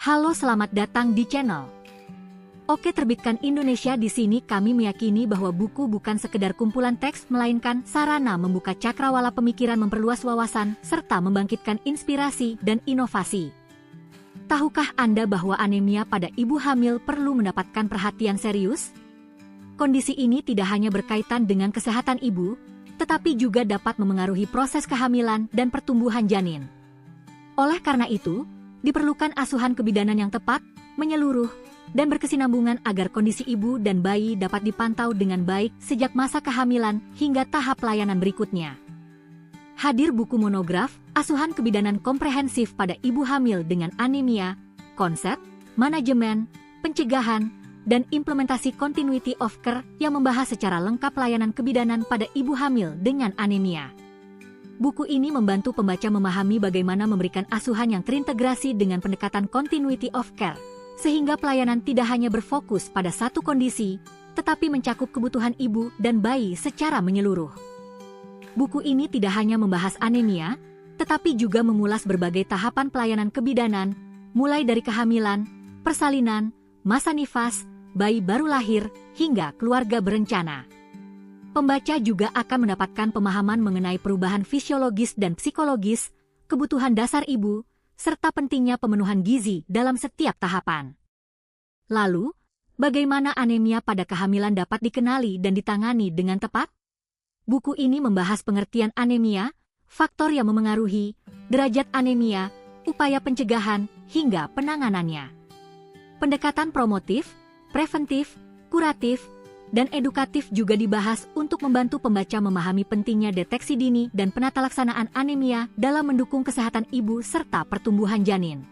Halo, selamat datang di channel Oke Terbitkan Indonesia. Di sini kami meyakini bahwa buku bukan sekedar kumpulan teks, melainkan sarana membuka cakrawala pemikiran, memperluas wawasan, serta membangkitkan inspirasi dan inovasi. Tahukah Anda bahwa anemia pada ibu hamil perlu mendapatkan perhatian serius? Kondisi ini tidak hanya berkaitan dengan kesehatan ibu, tetapi juga dapat memengaruhi proses kehamilan dan pertumbuhan janin. Oleh karena itu, diperlukan asuhan kebidanan yang tepat, menyeluruh, dan berkesinambungan agar kondisi ibu dan bayi dapat dipantau dengan baik sejak masa kehamilan hingga tahap layanan berikutnya. Hadir buku monograf, Asuhan Kebidanan Komprehensif pada Ibu Hamil dengan Anemia, Konsep, Manajemen, Pencegahan, dan Implementasi Continuity of Care yang membahas secara lengkap layanan kebidanan pada ibu hamil dengan anemia. Buku ini membantu pembaca memahami bagaimana memberikan asuhan yang terintegrasi dengan pendekatan continuity of care, sehingga pelayanan tidak hanya berfokus pada satu kondisi, tetapi mencakup kebutuhan ibu dan bayi secara menyeluruh. Buku ini tidak hanya membahas anemia, tetapi juga mengulas berbagai tahapan pelayanan kebidanan, mulai dari kehamilan, persalinan, masa nifas, bayi baru lahir, hingga keluarga berencana. Pembaca juga akan mendapatkan pemahaman mengenai perubahan fisiologis dan psikologis, kebutuhan dasar ibu, serta pentingnya pemenuhan gizi dalam setiap tahapan. Lalu, bagaimana anemia pada kehamilan dapat dikenali dan ditangani dengan tepat? Buku ini membahas pengertian anemia, faktor yang memengaruhi, derajat anemia, upaya pencegahan, hingga penanganannya. Pendekatan promotif, preventif, kuratif, dan edukatif juga dibahas untuk membantu pembaca memahami pentingnya deteksi dini dan penata laksanaan anemia dalam mendukung kesehatan ibu serta pertumbuhan janin.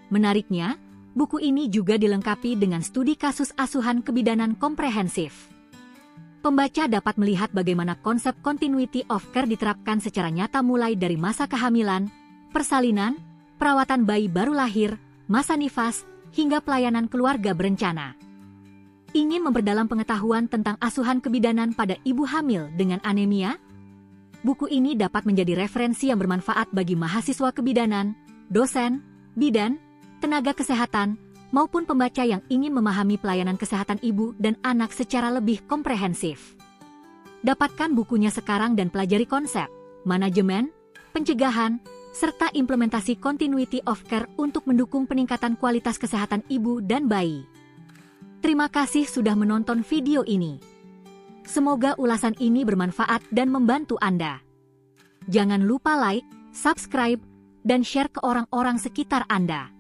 Menariknya, buku ini juga dilengkapi dengan studi kasus asuhan kebidanan komprehensif. Pembaca dapat melihat bagaimana konsep continuity of care diterapkan secara nyata mulai dari masa kehamilan, persalinan, perawatan bayi baru lahir, masa nifas, hingga pelayanan keluarga berencana. Ingin memperdalam pengetahuan tentang asuhan kebidanan pada ibu hamil dengan anemia? Buku ini dapat menjadi referensi yang bermanfaat bagi mahasiswa kebidanan, dosen, bidan, tenaga kesehatan, maupun pembaca yang ingin memahami pelayanan kesehatan ibu dan anak secara lebih komprehensif. Dapatkan bukunya sekarang dan pelajari konsep, manajemen, pencegahan, serta implementasi continuity of care untuk mendukung peningkatan kualitas kesehatan ibu dan bayi. Terima kasih sudah menonton video ini. Semoga ulasan ini bermanfaat dan membantu Anda. Jangan lupa like, subscribe, dan share ke orang-orang sekitar Anda.